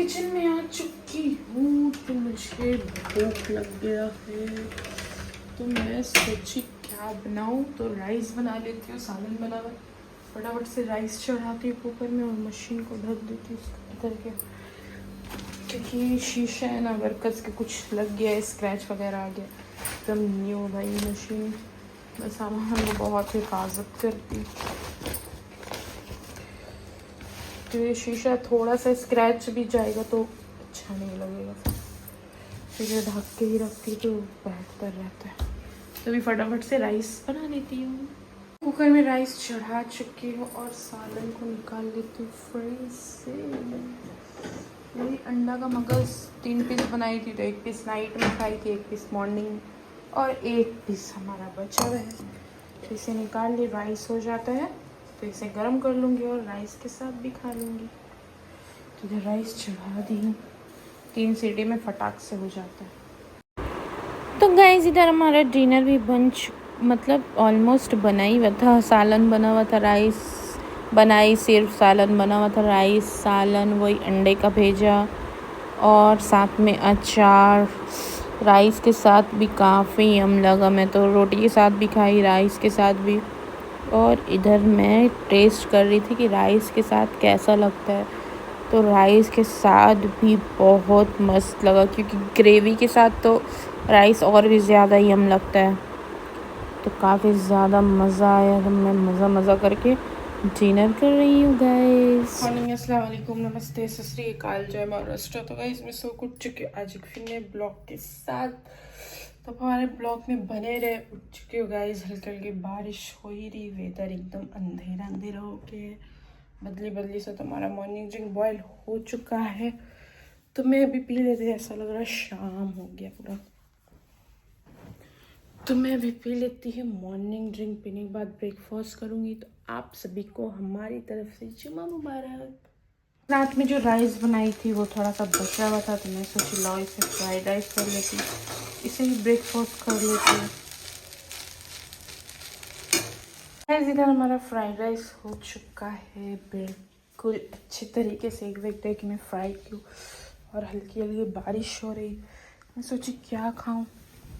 Kitchen में आ चुकी हूँ तो मुझे भूख लग गया है, तो मैं सोची क्या बनाऊँ। तो राइस बना लेती हूँ, सालन बना हुआ, फटाफट से राइस चढ़ाती हूँ कुकर में और मशीन को ढक देती हूँ करके, क्योंकि शीशा है ना वर्कर्स के कुछ लग गया है, स्क्रैच वगैरह आ गया। एकदम न्यू भाई मशीन, बस सामान वो बहुत हिफाजत करती। तो ये शीशा थोड़ा सा स्क्रैच भी जाएगा तो अच्छा नहीं लगेगा, फिर ये ढक के ही रखती तो बेहतर रहता है। तो अभी फटाफट से राइस बना लेती हूँ। कुकर में राइस चढ़ा चुकी हूँ और सालन को निकाल लेती हूँ फ्रिज से। मेरी अंडा का मगज 3 पीस बनाई थी, तो 1 पीस नाइट में खाई थी, 1 पीस मॉर्निंग और 1 पीस हमारा बचा हुआ है। तो इसे निकाल ली, राइस हो जाता है तो इसे गर्म कर लूँगी और राइस के साथ भी खा लूँगी। तो इधर राइस चढ़ा दी हूँ, 3 सीटी में फटाक से हो जाता है। तो गाइस इधर हमारा डिनर भी मतलब ऑलमोस्ट बना ही हुआ था। सालन बना हुआ था, राइस बनाई, सिर्फ सालन बना हुआ था, राइस सालन वही अंडे का भेजा और साथ में अचार। राइस के साथ भी काफ़ी यम लगा, मैं तो रोटी के साथ भी खाई, राइस के साथ भी। और इधर मैं टेस्ट कर रही थी कि राइस के साथ कैसा लगता है, तो राइस के साथ भी बहुत मस्त लगा, क्योंकि ग्रेवी के साथ तो राइस और भी ज़्यादा यम लगता है। तो काफ़ी ज़्यादा मज़ा आया, तो मैं मज़ा करके डिनर कर रही हूँ गाइस। मॉर्निंग, अस्सलाम वालेकुम, नमस्ते, सत श्री अकाल, जय महाराष्ट्र। तो गाइस मैं सो उठ चुकी हूँ आज एक फिर नए ब्लॉग के साथ। तो हमारे ब्लॉग में बने रहे। उठ चुकी हूँ गाइस, हल्की हल्की बारिश हो ही रही, वेदर एकदम अंधेरा अंधेरा हो के बदली से। तो हमारा मॉर्निंग ड्रिंक बॉयल हो चुका है, तो मैं अभी पी लेती, ऐसा लग रहा है शाम हो गया पूरा। तो मैं अभी पी लेती हूँ मॉर्निंग ड्रिंक, पीने के बाद ब्रेकफास्ट करूँगी। तो आप सभी को हमारी तरफ से जुम्मा मुबारक। रात में जो राइस बनाई थी वो थोड़ा सा बचा हुआ था, तो मैं सोची लाओ इसे फ्राइड राइस कर लेती, इसे ही ब्रेकफास्ट कर लेती हूँ। इधर हमारा फ्राइड राइस हो चुका है, बिल्कुल अच्छे तरीके से एक वेग कि मैं फ्राई की और हल्की हल्की बारिश हो रही। मैं सोची क्या खाऊं,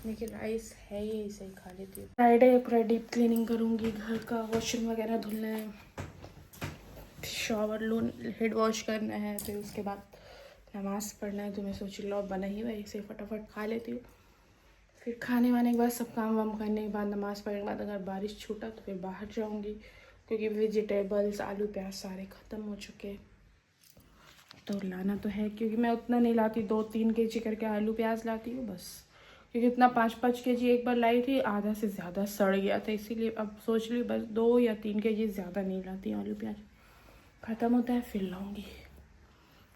लेकिन राइस है ही, इसे ही खा लेती हूँ। फ्राइडे पूरा डीप क्लीनिंग करूँगी, घर का वॉशरूम वगैरह धुलना है, शॉवर लून, हेड वॉश करना है, फिर उसके बाद नमाज़ पढ़ना है। तो मैं सोची लो बना ही हुआ, इसे फटाफट खा लेती हूँ। फिर खाने वाने के बाद सब काम वाम करने के बाद, नमाज़ पढ़ने के बाद अगर बारिश छूटा तो फिर बाहर जाऊँगी, क्योंकि वेजिटेबल्स आलू प्याज सारे ख़त्म हो चुके। तो लाना तो है, क्योंकि मैं उतना नहीं लाती, 2-3 kg करके आलू प्याज लाती हूँ बस, क्योंकि इतना 5-5 kg एक बार लाई थी, आधा से ज़्यादा सड़ गया था, इसीलिए अब सोच ली बस 2 या 3 kg ज़्यादा नहीं लाती आलू प्याज, ख़त्म होता है फिर लाऊँगी।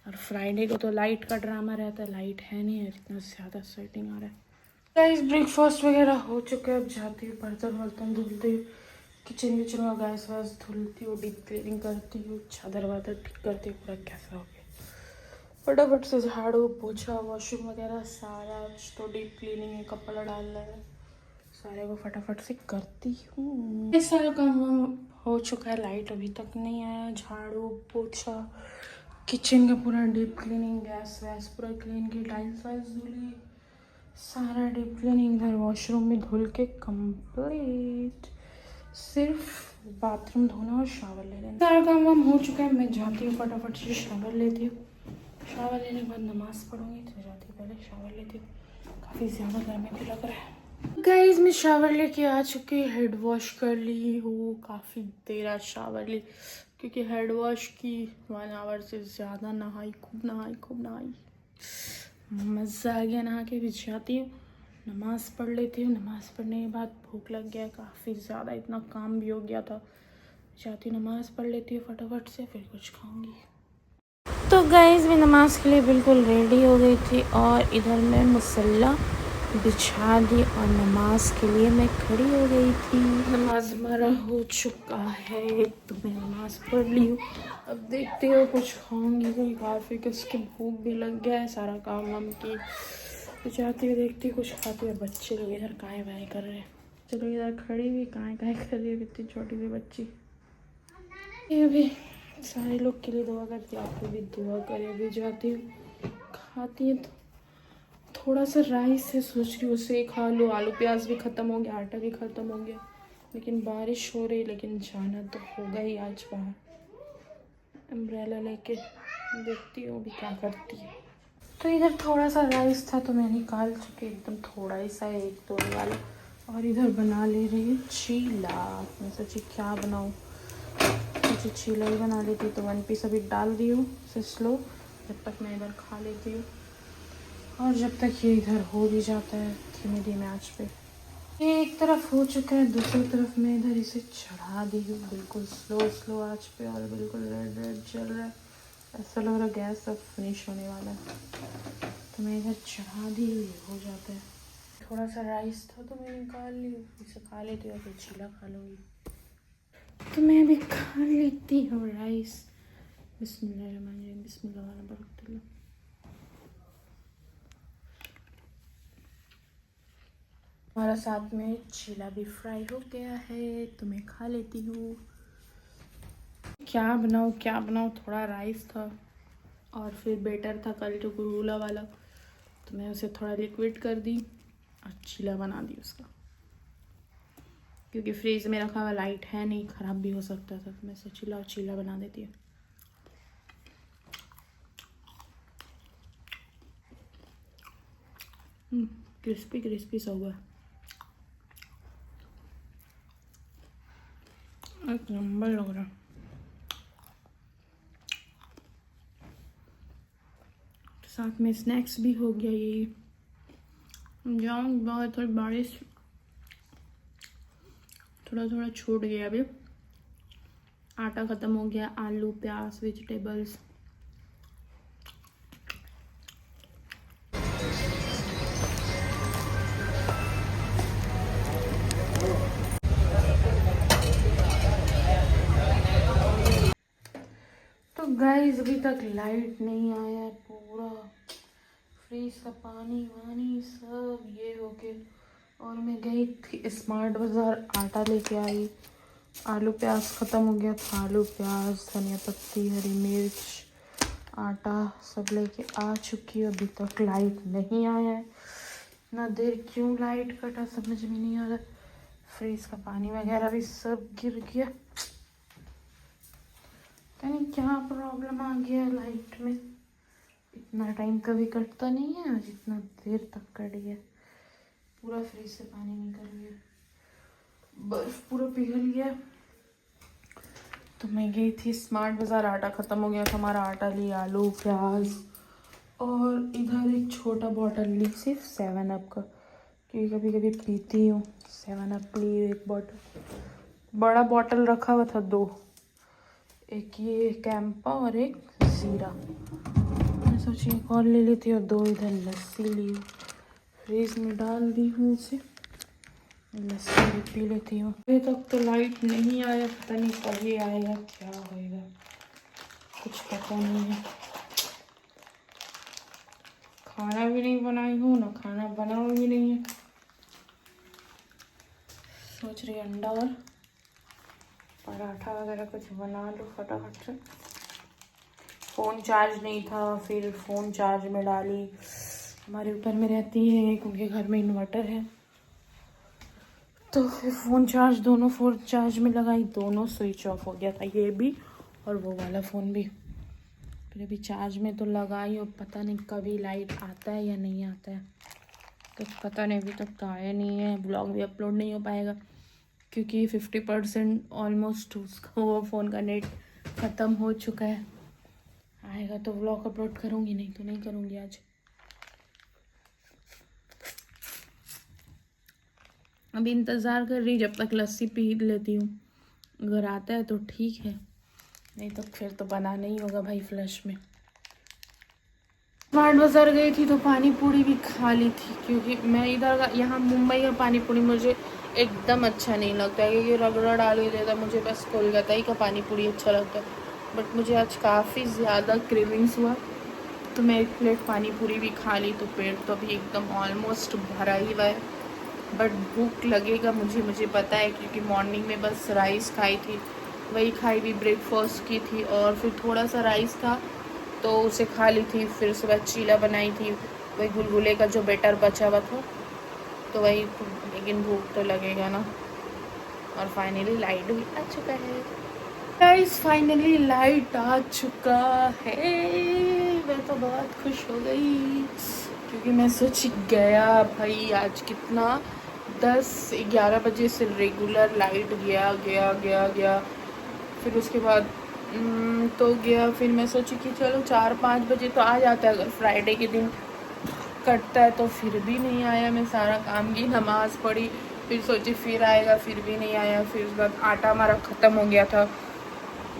और फ्राइडे को तो लाइट का ड्रामा रहता है, लाइट है नहीं है, इतना ज़्यादा स्वेटिंग आ रहा है। गाइस ब्रेकफास्ट वगैरह हो चुका है, अब जाती हूँ बर्तन वर्तन धुलती हूँ, किचन विचन में गैस वैस धुलती हूँ, डीप क्लीनिंग करती हूँ, चादर वादर ठीक करती हूँ, पूरा कैसा हो गया। फटाफट से झाड़ू पोछा वॉशरूम वगैरह सारा, तो डीप क्लीनिंग है, कपड़ा डालना है, सारे को फटाफट से करती हूँ। ये सारा काम हो चुका है, लाइट अभी तक नहीं आया, झाड़ू पोछा, किचन का पूरा डीप क्लीनिंग, गैस वैस पूरा क्लीन की, टाइल्स वाइल्स धुली, सारा डीप क्लीनिंग। इधर वॉशरूम में धुल के कंप्लीट, सिर्फ बाथरूम धोना और शावर ले लेना, सारा काम वाम हो चुका है। मैं जाती हूँ फटाफट से शावर लेती हूँ, शावर लेने के बाद नमाज़ पढ़ूंगी, तो जाती हूँ पहले शावर लेती हूँ, काफ़ी ज़्यादा गर्मी भी लग रहा है। गाइस मैं शावर लेके आ चुकी, हेड वॉश कर ली हूँ, काफ़ी देर आज शावर ली, क्योंकि हेड वॉश की 1 आवर से ज़्यादा नहाई, खूब नहाई, मज़ा आ गया नहा के। भी जाती हूँ नमाज़ पढ़ लेती हूँ, नमाज़ पढ़ने के बाद भूख लग गया काफ़ी ज़्यादा, इतना काम भी हो गया था, जाती हूँ नमाज़ पढ़ लेती हूँ फटाफट से, फिर कुछ खाऊंगी। तो गाइस मैं नमाज़ के लिए बिल्कुल रेडी हो गई थी और इधर मैं मुसल्ला बिछा दी और नमाज के लिए मैं खड़ी हो गई थी। नमाज हमारा हो चुका है, तो मैं नमाज पढ़ ली हूँ, अब देखते हो कुछ खाऊंगी, कोई काफ़ी किसकी भूख भी लग गया है, सारा काम वाम की, तो जाती हुई देखती हूँ कुछ खाती है। बच्चे लोग इधर काएँ बाएँ कर रहे हैं, चलो इधर खड़ी हुई काएँ कर रही है, इतनी छोटी सी बच्ची। ये अभी सारे लोग के लिए दुआ करती हूँ, आपको भी दुआ करे। भी जाती हूँ खाती है तो थोड़ा सा राइस है, सोच रही हूँ उसे खा लो। आलू प्याज भी ख़त्म हो गया, आटा भी ख़त्म हो गया, लेकिन बारिश हो रही, लेकिन जाना तो होगा ही आज बाहर। अम्ब्रेला लेके देखती हूँ अभी क्या करती है। तो इधर थोड़ा सा राइस था तो मैं निकाल चुकी, एकदम थोड़ा ही सा है, 1 तोड़े वाला। और इधर बना ले रही हूँ चीला। मैं सोची क्या बनाऊँ, सोची चीला ही बना लेती। तो 1 पीस अभी डाल दी हूँ इसे स्लो, जब तक मैं इधर खा लेती हूँ और जब तक ये इधर हो भी जाता है धीमे धीमे आँच पे। ये एक तरफ हो चुका है, दूसरी तरफ मैं इधर इसे चढ़ा दी हूँ बिल्कुल स्लो आँच पे, और बिल्कुल रेड रेड जल रहा है। ऐसा लग रहा है गैस अब फिनिश होने वाला है। तो मैं इधर चढ़ा दी हूँ, ये हो जाता है। थोड़ा सा राइस था तो मैं निकाल ली, इसे खा लेती हूँ, फिर चीला खा लूँगी। तो मैं अभी खा लेती हूँ राइस। बिस्मिल्लाहिर्रहमानिर्रहीम, बिस्मिल्लाह। हमारा साथ में चीला भी फ्राई हो गया है, तो मैं खा लेती हूँ। क्या बनाऊँ, थोड़ा राइस था और फिर बेटर था कल जो गुरुला वाला, तो मैं उसे थोड़ा लिक्विड कर दी और चीला बना दी उसका। क्योंकि फ्रीज में रखा हुआ लाइट है नहीं, ख़राब भी हो सकता था, तो मैं सोचा चीला बना देती हूँ। क्रिस्पी क्रिस्पी सा हुआ, एक नंबर लग रहा। साथ में स्नैक्स भी हो गया। ये जाऊँ बहुत, थोड़ी बारिश थोड़ा छूट गया अभी। आटा ख़त्म हो गया, आलू प्याज वेजिटेबल्स। तो गाइस अभी तक लाइट नहीं आया, पूरा फ्रीज का पानी वानी सब ये हो के। और मैं गई थी स्मार्ट बाज़ार, आटा लेके आई। आलू प्याज ख़त्म हो गया था, आलू प्याज धनिया पत्ती हरी मिर्च आटा सब लेके आ चुकी है। अभी तक लाइट नहीं आया है, ना देर क्यों लाइट कटा समझ में नहीं आ रहा। फ्रीज का पानी वगैरह भी सब गिर गया, पता नहीं क्या प्रॉब्लम आ गया लाइट में। इतना टाइम कभी कटता नहीं है, आज इतना देर तक कट गया। पूरा फ्रीज से पानी निकल गया, बर्फ पूरा पिघल गया। तो मैं गई थी स्मार्ट बाज़ार, आटा ख़त्म हो गया था हमारा, आटा लिया, आलू प्याज, और इधर एक छोटा बॉटल ली सिर्फ 7 अप का, क्योंकि कभी कभी पीती हूँ। 7 अप ली एक बॉटल, बड़ा बॉटल रखा हुआ था 2, एक ये कैंपा और एक ज़ीरा। मैं सोची एक और ले लेती हूँ, 2 इधर लस्सी ली, फ्रीज में डाल दी हूँ उसे, लस्सी भी पी लेती हूँ। अभी तक तो लाइट नहीं आया, पता नहीं कभी आएगा, क्या होएगा कुछ पता नहीं है। खाना भी नहीं बनाई हूँ, ना खाना बनाओ भी नहीं है। सोच रही अंडा और पराठा वगैरह कुछ बना लो फटाफट से। फ़ोन चार्ज नहीं था, फिर फ़ोन चार्ज में डाली। हमारे ऊपर में रहती है क्योंकि घर में इन्वर्टर है, तो फिर फ़ोन चार्ज, दोनों फ़ोन चार्ज में लगाई, दोनों स्विच ऑफ हो गया था, ये भी और वो वाला फ़ोन भी। फिर अभी चार्ज में तो लगाई, और पता नहीं कभी लाइट आता है या नहीं आता है, तो पता नहीं, अभी तक तो आया नहीं है। ब्लॉग भी अपलोड नहीं हो पाएगा क्योंकि 50% ऑलमोस्ट उसका वो फ़ोन का नेट ख़त्म हो चुका है। आएगा तो ब्लॉग अपलोड करूँगी, नहीं तो नहीं करूँगी आज। अभी इंतज़ार कर रही जब तक लस्सी पी लेती हूँ, अगर आता है तो ठीक है, नहीं तो फिर तो बनाना ही होगा भाई फ्लश में। स्मार्ट बाज़ार गई थी तो पानी पूरी भी खा ली थी, क्योंकि मैं इधर का, यहाँ मुंबई का पानी पूरी मुझे एकदम अच्छा नहीं लगता है, क्योंकि रगड़ा डाल ही देता। मुझे बस कोलकाता ही का पानी पूरी अच्छा लगता है, बट मुझे आज काफ़ी ज़्यादा क्रेविंग्स हुआ, तो मैं 1 प्लेट पानी पूरी भी खा ली। तो पेट तो अभी एकदम ऑलमोस्ट भरा ही हुआ है, बट भूख लगेगा मुझे पता है, क्योंकि मॉर्निंग में बस राइस खाई थी वही खाई भी ब्रेकफास्ट की थी, और फिर थोड़ा सा राइस था तो उसे खा ली थी। फिर सुबह चीला बनाई थी, वही गुलगुले का जो बैटर बचा हुआ था, तो वही, लेकिन भूख तो लगेगा ना। और फाइनली लाइट भी आ चुका है गाइस, फाइनली लाइट आ चुका है। मैं तो बहुत खुश हो गई, क्योंकि मैं सोच गया भाई आज कितना 10-11 बजे से रेगुलर लाइट गया गया गया गया। फिर उसके बाद तो गया, फिर मैं सोची कि चलो 4-5 बजे तो आ जाता है, अगर फ्राइडे के दिन कटता है तो फिर भी नहीं आया। मैं सारा काम की, नमाज़ पढ़ी, फिर सोची फिर आएगा, फिर भी नहीं आया। फिर उसके बाद आटा हमारा ख़त्म हो गया था,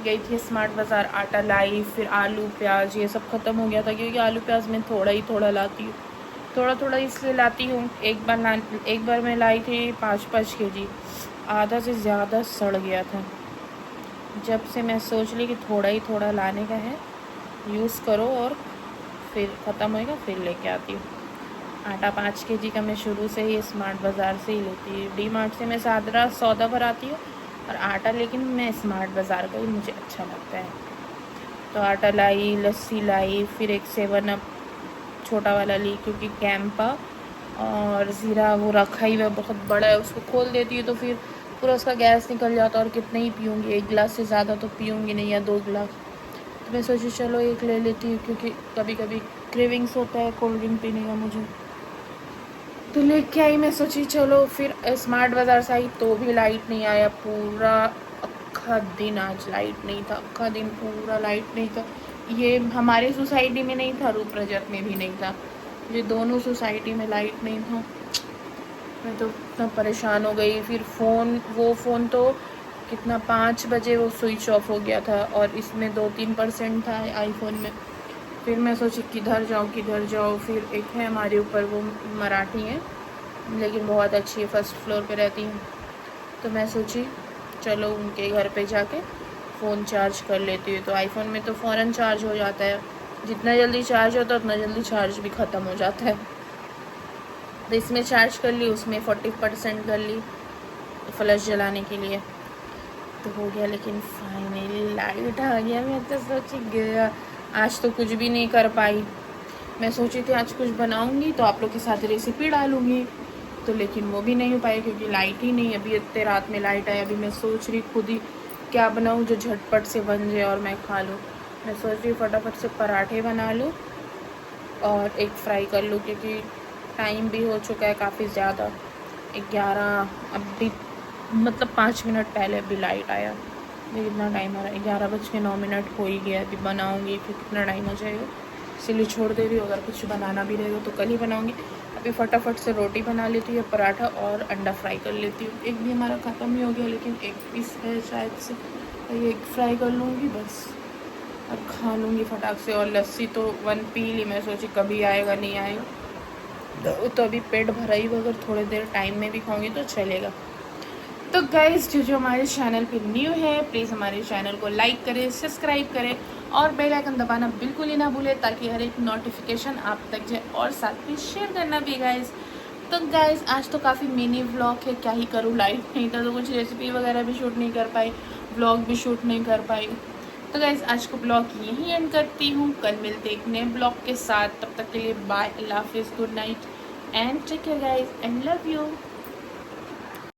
गई थी स्मार्ट बाज़ार, आटा लाई, फिर आलू प्याज ये सब ख़त्म हो गया था, क्योंकि आलू प्याज मैं थोड़ा ही थोड़ा लाती हूँ, थोड़ा थोड़ा इसलिए लाती हूँ। एक बार मैं लाई थी 5-5 kg, आधा से ज़्यादा सड़ गया था। जब से मैं सोच ली कि थोड़ा ही थोड़ा लाने का है, यूज़ करो और फिर ख़त्म होएगा फिर लेके आती हूँ। आटा 5 kg का मैं शुरू से ही स्मार्ट बाज़ार से ही लेती हूँ। डी मार्ट से मैं सादा सौदा भराती हूँ, और आटा लेकिन मैं स्मार्ट बाज़ार का ही मुझे अच्छा लगता है। तो आटा लाई, लस्सी लाई, फिर एक 7 अप छोटा वाला ली, क्योंकि कैंपा और ज़ीरा वो रखा ही हुआ बहुत बड़ा है, उसको खोल देती है तो फिर पूरा उसका गैस निकल जाता है, और कितने ही पीऊँगी, 1 गिलास से ज़्यादा तो पीऊँगी नहीं, या 2 गिलास। तो मैं सोची चलो एक ले लेती हूँ, क्योंकि कभी कभी क्रेविंग्स होता है कोल्ड ड्रिंक पीने का मुझे, तो लेके आई। मैं सोची चलो, फिर स्मार्ट बाज़ार से आई तो भी लाइट नहीं आया, पूरा अक्खा दिन आज लाइट नहीं था, अक्खा दिन पूरा लाइट नहीं था। ये हमारे सोसाइटी में नहीं था, रूप रजत में भी नहीं था, ये दोनों सोसाइटी में लाइट नहीं था। मैं तो इतना परेशान हो गई। फिर फ़ोन तो कितना 5 बजे वो स्विच ऑफ हो गया था, और इसमें 2-3% था आईफोन में। फिर मैं सोची किधर जाऊँ। फिर एक है हमारे ऊपर, वो मराठी है लेकिन बहुत अच्छी है, फर्स्ट फ्लोर पे रहती है, तो मैं सोची चलो उनके घर पे जाके फ़ोन चार्ज कर लेती हूँ। तो आईफोन में तो फ़ौरन चार्ज हो जाता है, जितना जल्दी चार्ज होता है उतना जल्दी चार्ज भी ख़त्म हो जाता है। तो इसमें चार्ज कर ली, उसमें 40% कर ली फ्लैश जलाने के लिए, तो हो गया। लेकिन फाइनली लाइट आ गया। मैं तो सोची गया, आज तो कुछ भी नहीं कर पाई। मैं सोची थी आज कुछ बनाऊंगी तो आप लोग के साथ रेसिपी डालूंगी, तो लेकिन वो भी नहीं हो पाई, क्योंकि लाइट ही नहीं। अभी इतने रात में लाइट आई, अभी मैं सोच रही खुद ही क्या बनाऊं जो झटपट से बन जाए और मैं खा लूँ। मैं सोच रही फटाफट से पराठे बना लूँ और एक फ्राई कर लूँ, क्योंकि टाइम भी हो चुका है काफ़ी ज़्यादा, 11 अभी मतलब 5 मिनट पहले अभी लाइट आया। अभी कितना टाइम हो रहा है, 11:09 हो ही गया। अभी बनाऊंगी फिर कितना टाइम हो जाएगा, इसीलिए छोड़ दे रही हूँ। अगर कुछ बनाना भी रहेगा तो कल ही बनाऊंगी। अभी फटाफट से रोटी बना लेती हूँ, पराठा और अंडा फ्राई कर लेती हूँ। एक भी हमारा ख़त्म ही हो गया, लेकिन एक पीस है शायद से, एक फ्राई कर लूँगी बस, और खा लूँगी फटाक से। और लस्सी तो 1 पी ली, मैं सोची कभी आएगा नहीं आएगा, तो अभी पेट भरा ही, अगर थोड़ी देर टाइम में भी खाऊंगी तो चलेगा। तो गाइस, जो हमारे चैनल पे न्यू है प्लीज़ हमारे चैनल को लाइक करें, सब्सक्राइब करें और बेल आइकन दबाना बिल्कुल ही ना भूलें, ताकि हर एक नोटिफिकेशन आप तक जाए, और साथ में शेयर करना भी गाइस। तो गाइस, आज तो काफ़ी मिनी व्लॉग है, क्या ही करूँ, लाइट नहीं था तो कुछ रेसिपी वगैरह भी शूट नहीं कर पाई, व्लॉग भी शूट नहीं कर पाई। तो गाइस, आज को ब्लॉग यहीं एंड करती हूँ, कल मिलते एक नए ब्लॉग के साथ। तब तक के लिए बाय, अल्लाह हाफिज़, good night and take care guys and love you.